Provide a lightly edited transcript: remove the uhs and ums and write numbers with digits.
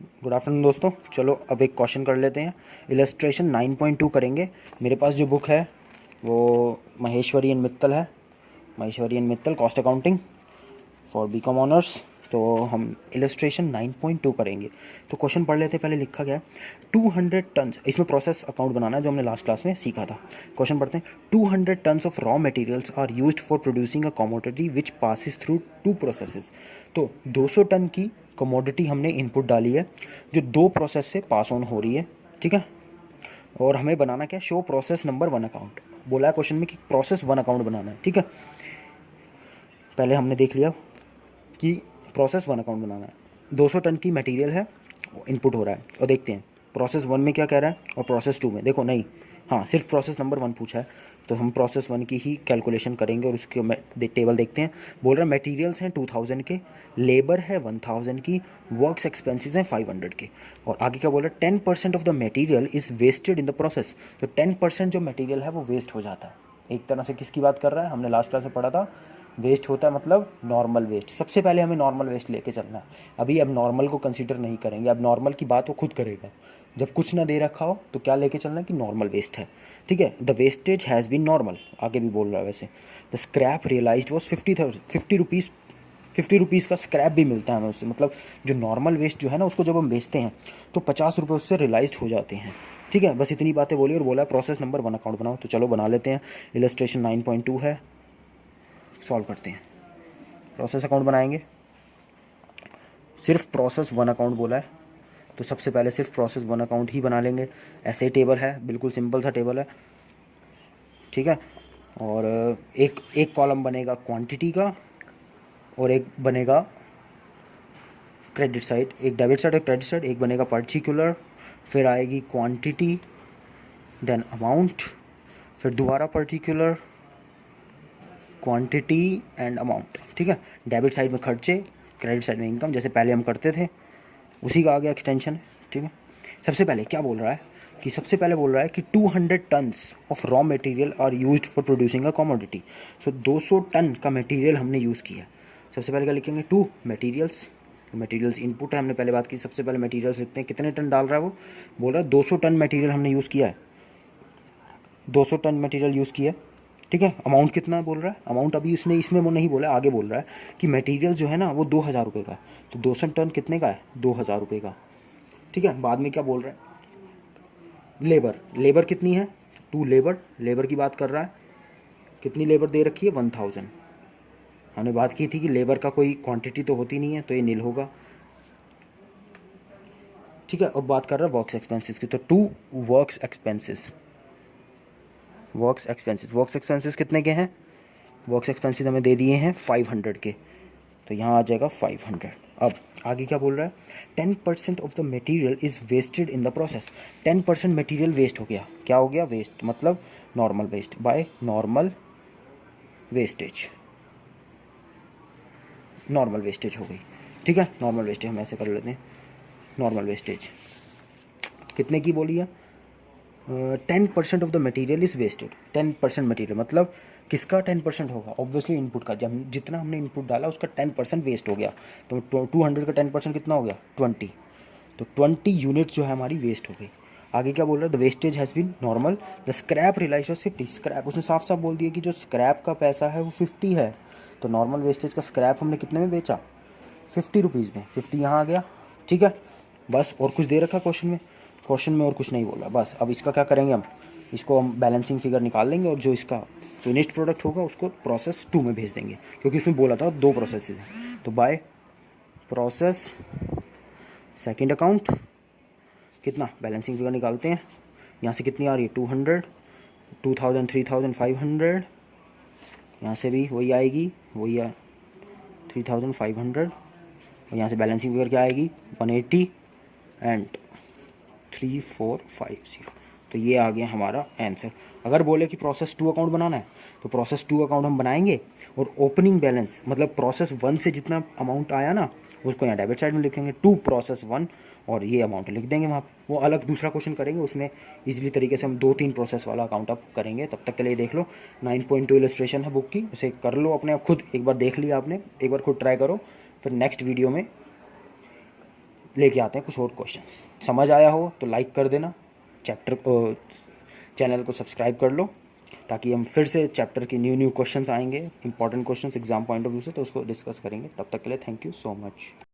Good afternoon दोस्तों। चलो अब एक क्वेश्चन कर लेते हैं। इलस्ट्रेशन 9.2 करेंगे। मेरे पास जो बुक है वो महेश्वरी एंड मित्तल है। Maheshwari and Mittal cost accounting for BCom honours. तो हम इलस्ट्रेशन 9.2 करेंगे। तो क्वेश्चन पढ़ लेते हैं। पहले लिखा गया है 200 टन, इसमें प्रोसेस अकाउंट बनाना है जो हमने लास्ट क्लास में सीखा था। क्वेश्चन पढ़ते हैं। 200 tons of raw materials are used for producing a commodity which passes through two processes. तो 200 टन की कमोडिटी हमने इनपुट डाली है जो दो प्रोसेस से पास ऑन हो रही है। ठीक है। और हमें बनाना क्या है, शो प्रोसेस नंबर 1 अकाउंट। बोला है क्वेश्चन में कि प्रोसेस 1 अकाउंट बनाना है। ठीक है। पहले हमने देख लिया कि प्रोसेस 1 अकाउंट बनाना है। 200 टन की मटेरियल है, इनपुट हो रहा है। और देखते हैं प्रोसेस 1 में क्या कह रहा है और प्रोसेस 2 में। देखो नहीं, हाँ सिर्फ प्रोसेस नंबर 1 पूछा है तो हम प्रोसेस 1 की ही कैलकुलेशन करेंगे और उसके टेबल देखते हैं। बोल रहा है मटेरियल्स हैं 2000 के, लेबर है 1000 की, वर्क्स एक्सपेंसेस हैं 500 के। और आगे क्या बोल रहा है, 10% of the material is wasted in the process. तो 10% जो मटेरियल है वो वेस्ट हो जाता है। एक तरह से किसकी बात कर रहा है, हमने लास्ट क्लास में पढ़ा था वेस्ट होता है मतलब नॉर्मल वेस्ट। सबसे पहले हमें नॉर्मल वेस्ट लेके चलना है। अभी अब नॉर्मल को कंसीडर नहीं करेंगे, अब नॉर्मल की बात वो खुद करेगा। जब कुछ ना दे रखा हो तो क्या लेके चलना है कि नॉर्मल वेस्ट है। ठीक है। The wastage has been normal, आगे भी बोल रहा है वैसे। The scrap realised was 50 rupees. 50 rupees का स्क्रैप भी मिलता है हमें उससे। मतलब जो नॉर्मल वेस्ट जो है ना उसको जब हम बेचते हैं तो 50 रुपये उससे रियलाइज्ड हो जाते हैं। ठीक है। बस इतनी बातें बोली और बोला प्रोसेस नंबर 1 अकाउंट बनाओ। तो चलो बना लेते हैं। इलस्ट्रेशन 9.2 है, सॉल्व करते हैं। प्रोसेस अकाउंट बनाएंगे। सिर्फ प्रोसेस 1 अकाउंट बोला है तो सबसे पहले सिर्फ प्रोसेस 1 अकाउंट ही बना लेंगे। ऐसे ही टेबल है, बिल्कुल सिंपल सा टेबल है। ठीक है। और एक एक कॉलम बनेगा क्वांटिटी का और एक बनेगा क्रेडिट साइड। एक डेबिट साइड और क्रेडिट साइड। एक बनेगा पर्टिकुलर, फिर आएगी क्वांटिटी, देन अमाउंट, फिर दोबारा पर्टिकुलर, क्वांटिटी एंड अमाउंट। ठीक है। डेबिट साइड में खर्चे, क्रेडिट साइड में इनकम, जैसे पहले हम करते थे उसी का आगे एक्सटेंशन। ठीक है। सबसे पहले क्या बोल रहा है कि सबसे पहले बोल रहा है कि 200 tons of raw material are used for producing a commodity. So 200 ton का मटेरियल हमने यूज़ किया। सबसे पहले क्या लिखेंगे, टू मटेरियल्स। मटेरियल्स इनपुट है, हमने पहले बात की। सबसे पहले मटेरियल्स लिखते हैं। कितने टन डाल रहा है वो, बोल रहा है 200 टन मटेरियल हमने यूज़ किया है। 200 टन मटेरियल यूज़ किया। ठीक है। अमाउंट कितना बोल रहा है, अमाउंट अभी उसने इसमें वो नहीं बोला, आगे बोल रहा है कि मटेरियल जो है ना वो 2000 रुपये का है। तो 200 टन कितने का है, 2000 रुपये का। ठीक है। बाद में क्या बोल रहा है, लेबर। लेबर कितनी है, टू लेबर। लेबर की बात कर रहा है। कितनी लेबर दे रखी है, 1000। हमने बात की थी कि लेबर का कोई क्वांटिटी तो होती नहीं है तो ये नील होगा। ठीक है। अब बात कर रहा है वर्क्स एक्सपेंसेस की। तो to works expenses. Works expenses, works expenses कितने के हैं, वर्क्स एक्सपेंसेस हमें दे दिए हैं 500 के। तो यहाँ आ जाएगा 500। अब आगे क्या बोल रहा है, 10% of the material is wasted in the process. 10% material waste हो गया। क्या हो गया, वेस्ट मतलब normal waste by normal wastage. Normal wastage हो गई। ठीक है। नॉर्मल वेस्टेज हम ऐसे कर लेते हैं। नॉर्मल वेस्टेज कितने की बोली है, 10% of the material is wasted. 10% material मतलब किसका 10% होगा, ऑब्वियसली इनपुट का। जब जितना हमने इनपुट डाला उसका 10% वेस्ट हो गया। तो 200 का 10% कितना हो गया, 20। तो 20 यूनिट्स जो है हमारी वेस्ट हो गई। आगे क्या बोल रहा है, the wastage has been normal, the scrap realise 50। Scrap उसने साफ साफ बोल दिया कि जो स्क्रैप का पैसा है वो 50 है। तो नॉर्मल वेस्टेज का स्क्रैप हमने कितने में बेचा, 50 रुपीज़ में। 50 यहाँ आ गया। ठीक है। बस और कुछ दे रखा क्वेश्चन में, क्वेश्चन में और कुछ नहीं बोला। बस अब इसका क्या करेंगे, हम इसको हम बैलेंसिंग फिगर निकाल लेंगे और जो इसका फिनिश्ड प्रोडक्ट होगा उसको प्रोसेस 2 में भेज देंगे, क्योंकि उसमें बोला था 2 प्रोसेस हैं। तो बाय प्रोसेस सेकंड अकाउंट कितना, बैलेंसिंग फिगर निकालते हैं। यहाँ से कितनी आ रही है, 200, 2000, 3500। यहाँ से भी वही आएगी, वही 3500। और यहाँ से बैलेंसिंग फिगर क्या आएगी, 180 एंड 3450। तो ये आ गया हमारा आंसर। अगर बोले कि प्रोसेस 2 अकाउंट बनाना है तो प्रोसेस 2 अकाउंट हम बनाएंगे और ओपनिंग बैलेंस मतलब प्रोसेस 1 से जितना अमाउंट आया ना उसको यहाँ डेबिट साइड में लिखेंगे, टू प्रोसेस 1, और ये अमाउंट लिख देंगे वहाँ। वो अलग दूसरा क्वेश्चन करेंगे, उसमें इजीली तरीके से हम 2-3 प्रोसेस वाला अकाउंट अप करेंगे। तब तक के लिए देख लो 9.2 इलस्ट्रेशन है बुक की, उसे कर लो अपने आप खुद। एक बार देख लिया आपने, एक बार खुद ट्राई करो, फिर नेक्स्ट वीडियो में लेके आते हैं कुछ और क्वेश्चन। समझ आया हो तो लाइक कर देना, चैनल को सब्सक्राइब कर लो, ताकि हम फिर से चैप्टर की न्यू क्वेश्चंस आएंगे, important questions exam point of view से, तो उसको डिस्कस करेंगे। तब तक के लिए थैंक यू सो मच।